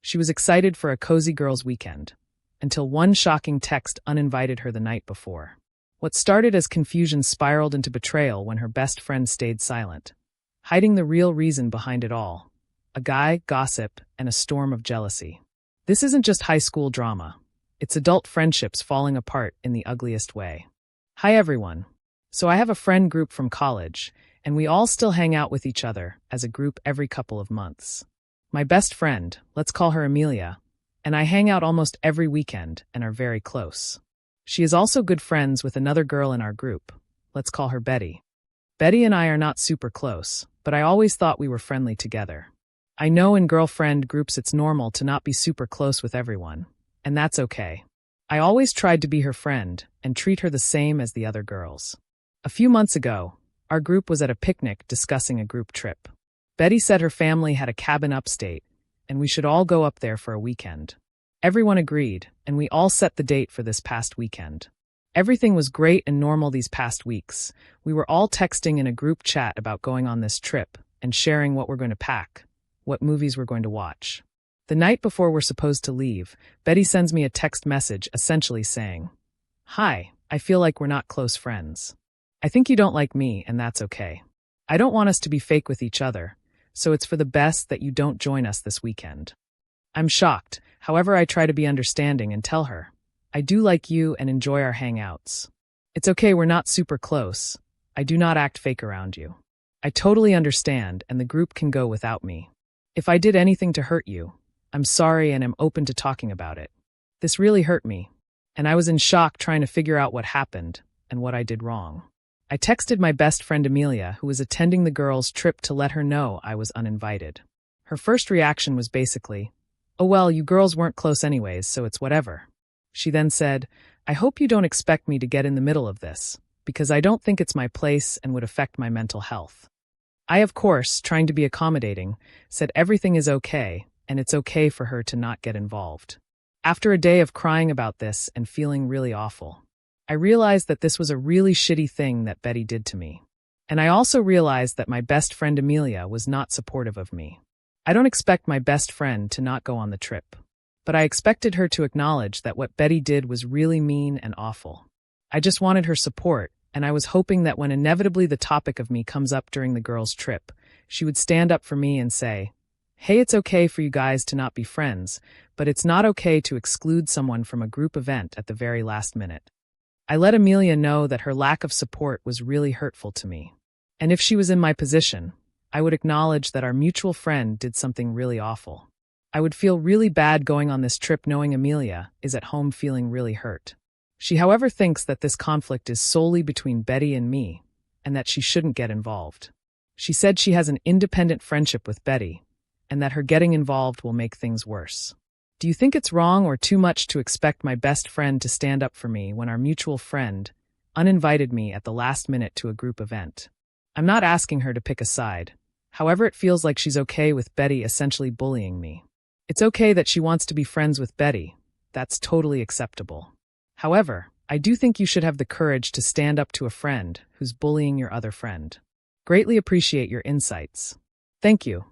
She was excited for a cozy girls' weekend, until one shocking text uninvited her the night before. What started as confusion spiraled into betrayal when her best friend stayed silent, hiding the real reason behind it all: a guy, gossip, and a storm of jealousy. This isn't just high school drama. It's adult friendships falling apart in the ugliest way. Hi everyone. So I have a friend group from college, and we all still hang out with each other as a group every couple of months. My best friend, let's call her Amelia, and I hang out almost every weekend and are very close. She is also good friends with another girl in our group. Let's call her Betty. Betty and I are not super close, but I always thought we were friendly together. I know in girlfriend groups it's normal to not be super close with everyone, and that's okay. I always tried to be her friend and treat her the same as the other girls. A few months ago, our group was at a picnic discussing a group trip. Betty said her family had a cabin upstate, and we should all go up there for a weekend. Everyone agreed, and we all set the date for this past weekend. Everything was great and normal these past weeks. We were all texting in a group chat about going on this trip and sharing what we're going to pack, what movies we're going to watch. The night before we're supposed to leave, Betty sends me a text message essentially saying, "Hi, I feel like we're not close friends. I think you don't like me, and that's okay. I don't want us to be fake with each other, so it's for the best that you don't join us this weekend." I'm shocked. However, I try to be understanding and tell her, I do like you and enjoy our hangouts. It's okay, we're not super close. I do not act fake around you. I totally understand, and the group can go without me. If I did anything to hurt you, I'm sorry and am open to talking about it. This really hurt me, and I was in shock trying to figure out what happened and what I did wrong. I texted my best friend Amelia, who was attending the girls' trip, to let her know I was uninvited. Her first reaction was basically, "Oh well, you girls weren't close anyways, so it's whatever." She then said, "I hope you don't expect me to get in the middle of this, because I don't think it's my place and would affect my mental health." I, of course, trying to be accommodating, said everything is okay, and it's okay for her to not get involved. After a day of crying about this and feeling really awful, I realized that this was a really shitty thing that Betty did to me. And I also realized that my best friend Amelia was not supportive of me. I don't expect my best friend to not go on the trip, but I expected her to acknowledge that what Betty did was really mean and awful. I just wanted her support, and I was hoping that when inevitably the topic of me comes up during the girls' trip, she would stand up for me and say, "Hey, it's okay for you guys to not be friends, but it's not okay to exclude someone from a group event at the very last minute." I let Amelia know that her lack of support was really hurtful to me. And if she was in my position, I would acknowledge that our mutual friend did something really awful. I would feel really bad going on this trip knowing Amelia is at home feeling really hurt. She, however, thinks that this conflict is solely between Betty and me, and that she shouldn't get involved. She said she has an independent friendship with Betty, and that her getting involved will make things worse. Do you think it's wrong or too much to expect my best friend to stand up for me when our mutual friend uninvited me at the last minute to a group event? I'm not asking her to pick a side. However, it feels like she's okay with Betty essentially bullying me. It's okay that she wants to be friends with Betty. That's totally acceptable. However, I do think you should have the courage to stand up to a friend who's bullying your other friend. Greatly appreciate your insights. Thank you.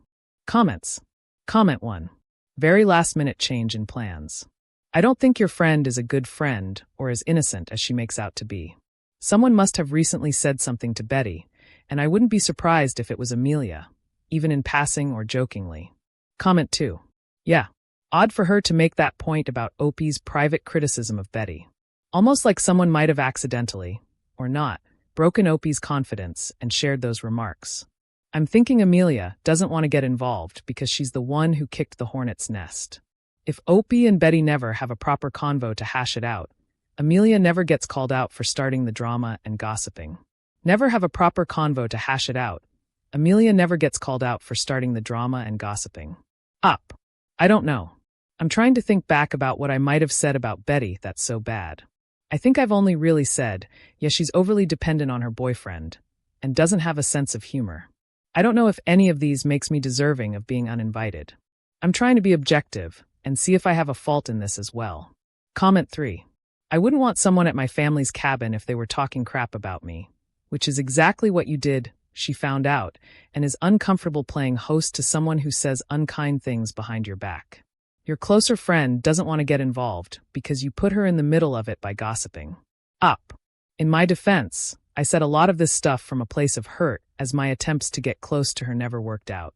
Comments. Comment 1. Very last-minute change in plans. I don't think your friend is a good friend or as innocent as she makes out to be. Someone must have recently said something to Betty, and I wouldn't be surprised if it was Amelia, even in passing or jokingly. Comment 2. Yeah, odd for her to make that point about Opie's private criticism of Betty. Almost like someone might have accidentally, or not, broken Opie's confidence and shared those remarks. I'm thinking Amelia doesn't want to get involved because she's the one who kicked the hornet's nest. If Opie and Betty never have a proper convo to hash it out, Amelia never gets called out for starting the drama and gossiping. Never have a proper convo to hash it out. Amelia never gets called out for starting the drama and gossiping. Up. I don't know. I'm trying to think back about what I might have said about Betty that's so bad. I think I've only really said, yeah, she's overly dependent on her boyfriend and doesn't have a sense of humor. I don't know if any of these makes me deserving of being uninvited. I'm trying to be objective and see if I have a fault in this as well. Comment 3. I wouldn't want someone at my family's cabin if they were talking crap about me, which is exactly what you did, she found out, and is uncomfortable playing host to someone who says unkind things behind your back. Your closer friend doesn't want to get involved because you put her in the middle of it by gossiping. Up. In my defense, I said a lot of this stuff from a place of hurt as my attempts to get close to her never worked out.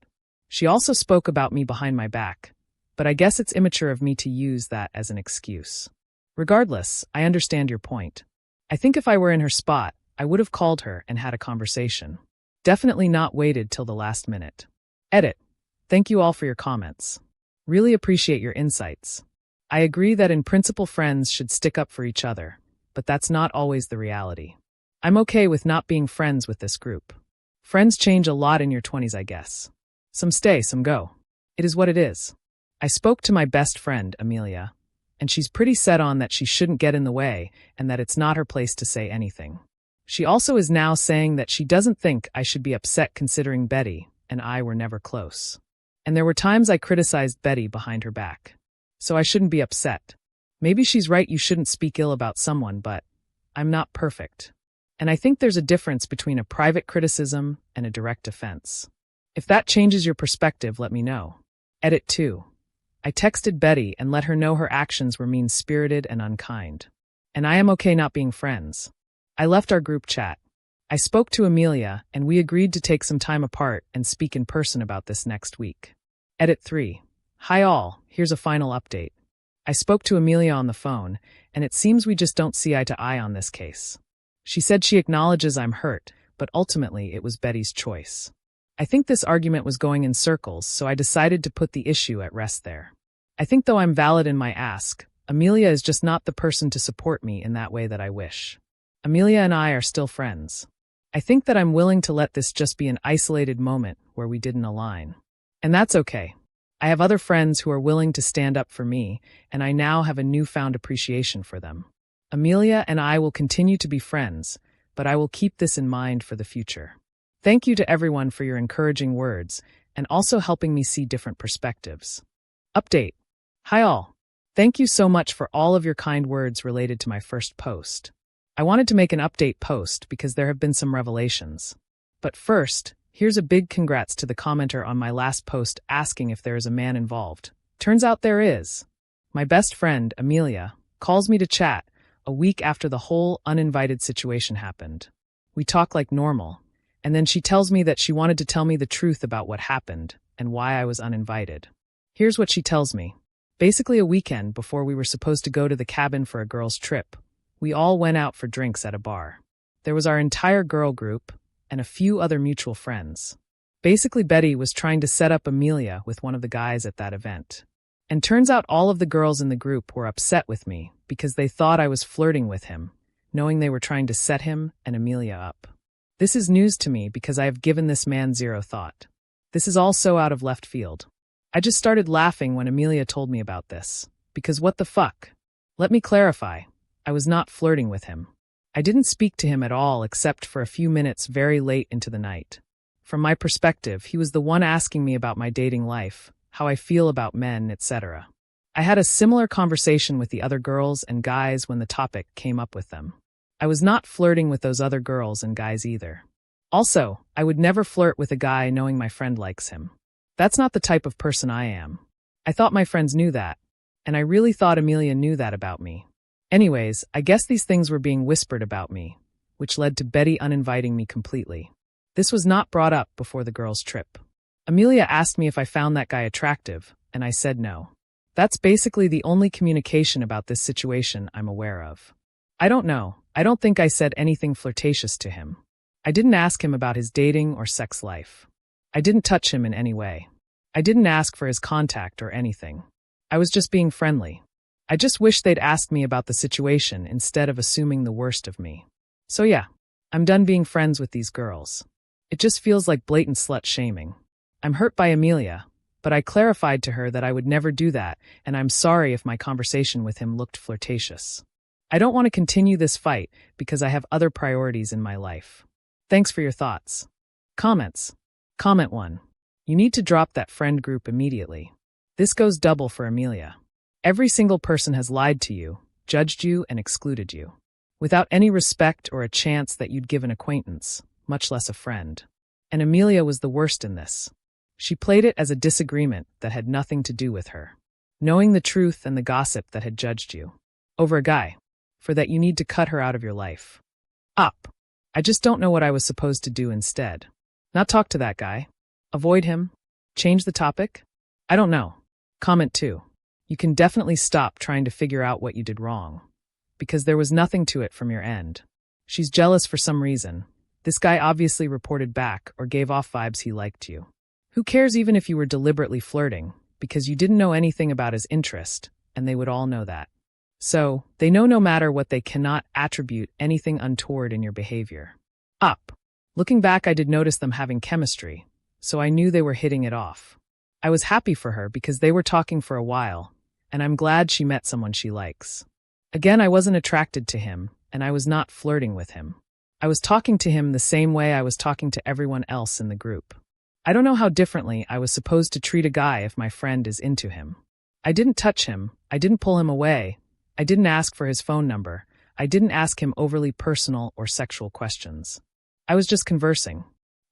She also spoke about me behind my back, but I guess it's immature of me to use that as an excuse. Regardless, I understand your point. I think if I were in her spot, I would have called her and had a conversation. Definitely not waited till the last minute. Edit. Thank you all for your comments. Really appreciate your insights. I agree that in principle friends should stick up for each other, but that's not always the reality. I'm okay with not being friends with this group. Friends change a lot in your 20s, I guess. Some stay, some go. It is what it is. I spoke to my best friend, Amelia, and she's pretty set on that she shouldn't get in the way and that it's not her place to say anything. She also is now saying that she doesn't think I should be upset considering Betty and I were never close. And there were times I criticized Betty behind her back. So I shouldn't be upset. Maybe she's right, you shouldn't speak ill about someone, but I'm not perfect. And I think there's a difference between a private criticism and a direct offense. If that changes your perspective, let me know. Edit 2. I texted Betty and let her know her actions were mean-spirited and unkind. And I am okay not being friends. I left our group chat. I spoke to Amelia, and we agreed to take some time apart and speak in person about this next week. Edit 3. Hi all, here's a final update. I spoke to Amelia on the phone, and it seems we just don't see eye to eye on this case. She said she acknowledges I'm hurt, but ultimately it was Betty's choice. I think this argument was going in circles, so I decided to put the issue at rest there. I think though I'm valid in my ask, Amelia is just not the person to support me in that way that I wish. Amelia and I are still friends. I think that I'm willing to let this just be an isolated moment where we didn't align. And that's okay. I have other friends who are willing to stand up for me, and I now have a newfound appreciation for them. Amelia and I will continue to be friends, but I will keep this in mind for the future. Thank you to everyone for your encouraging words and also helping me see different perspectives. Update. Hi all. Thank you so much for all of your kind words related to my first post. I wanted to make an update post because there have been some revelations. But first, here's a big congrats to the commenter on my last post asking if there is a man involved. Turns out there is. My best friend, Amelia, calls me to chat a week after the whole uninvited situation happened. We talk like normal. And then she tells me that she wanted to tell me the truth about what happened and why I was uninvited. Here's what she tells me. Basically a weekend before we were supposed to go to the cabin for a girls' trip, we all went out for drinks at a bar. There was our entire girl group and a few other mutual friends. Basically Betty was trying to set up Amelia with one of the guys at that event. And turns out all of the girls in the group were upset with me because they thought I was flirting with him, knowing they were trying to set him and Amelia up. This is news to me because I have given this man zero thought. This is all so out of left field. I just started laughing when Amelia told me about this. Because what the fuck? Let me clarify. I was not flirting with him. I didn't speak to him at all except for a few minutes very late into the night. From my perspective, he was the one asking me about my dating life, how I feel about men, etc. I had a similar conversation with the other girls and guys when the topic came up with them. I was not flirting with those other girls and guys either. Also, I would never flirt with a guy knowing my friend likes him. That's not the type of person I am. I thought my friends knew that, and I really thought Amelia knew that about me. Anyways, I guess these things were being whispered about me, which led to Betty uninviting me completely. This was not brought up before the girls' trip. Amelia asked me if I found that guy attractive, and I said no. That's basically the only communication about this situation I'm aware of. I don't know. I don't think I said anything flirtatious to him. I didn't ask him about his dating or sex life. I didn't touch him in any way. I didn't ask for his contact or anything. I was just being friendly. I just wish they'd asked me about the situation instead of assuming the worst of me. So yeah, I'm done being friends with these girls. It just feels like blatant slut-shaming. I'm hurt by Amelia, but I clarified to her that I would never do that, and I'm sorry if my conversation with him looked flirtatious. I don't want to continue this fight because I have other priorities in my life. Thanks for your thoughts. Comments. Comment 1. You need to drop that friend group immediately. This goes double for Amelia. Every single person has lied to you, judged you, and excluded you, without any respect or a chance that you'd give an acquaintance, much less a friend. And Amelia was the worst in this. She played it as a disagreement that had nothing to do with her. knowing the truth and the gossip that had judged you. Over a guy. For that you need to cut her out of your life. Up. I just don't know what I was supposed to do instead. Not talk to that guy. Avoid him. Change the topic. I don't know. Comment 2. You can definitely stop trying to figure out what you did wrong. Because there was nothing to it from your end. She's jealous for some reason. This guy obviously reported back or gave off vibes he liked you. Who cares even if you were deliberately flirting, because you didn't know anything about his interest, and they would all know that. So, they know no matter what they cannot attribute anything untoward in your behavior. Up. Looking back, I did notice them having chemistry, so I knew they were hitting it off. I was happy for her because they were talking for a while, and I'm glad she met someone she likes. Again, I wasn't attracted to him, and I was not flirting with him. I was talking to him the same way I was talking to everyone else in the group. I don't know how differently I was supposed to treat a guy if my friend is into him. I didn't touch him, I didn't pull him away, I didn't ask for his phone number, I didn't ask him overly personal or sexual questions. I was just conversing.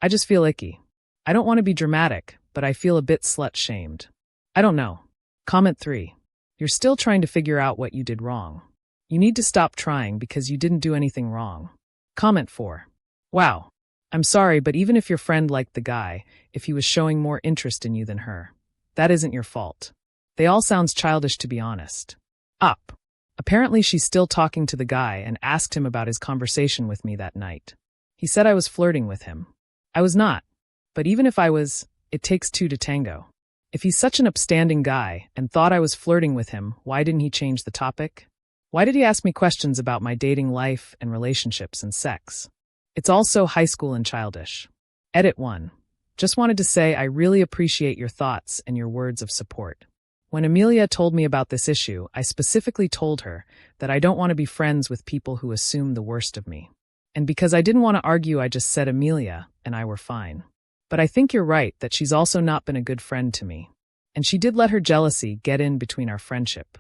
I just feel icky. I don't want to be dramatic, but I feel a bit slut-shamed. I don't know. Comment 3. You're still trying to figure out what you did wrong. You need to stop trying because you didn't do anything wrong. Comment 4. Wow. I'm sorry, but even if your friend liked the guy, if he was showing more interest in you than her, that isn't your fault. They all sounds childish, to be honest. Up. Apparently she's still talking to the guy and asked him about his conversation with me that night. He said I was flirting with him. I was not. But even if I was, it takes two to tango. If he's such an upstanding guy and thought I was flirting with him, why didn't he change the topic? Why did he ask me questions about my dating life and relationships and sex? It's all so high school and childish. Edit 1. Just wanted to say I really appreciate your thoughts and your words of support. When Amelia told me about this issue, I specifically told her that I don't want to be friends with people who assume the worst of me. And because I didn't want to argue, I just said Amelia and I were fine. But I think you're right that she's also not been a good friend to me. And she did let her jealousy get in between our friendship.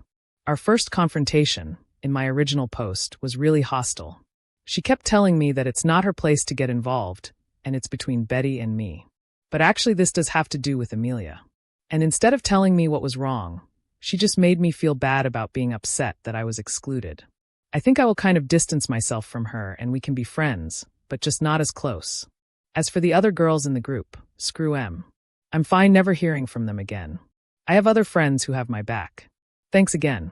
Our first confrontation, in my original post, was really hostile. She kept telling me that it's not her place to get involved, and it's between Betty and me. But actually this does have to do with Amelia. And instead of telling me what was wrong, she just made me feel bad about being upset that I was excluded. I think I will kind of distance myself from her and we can be friends, but just not as close. As for the other girls in the group, screw 'em. I'm fine never hearing from them again. I have other friends who have my back. Thanks again.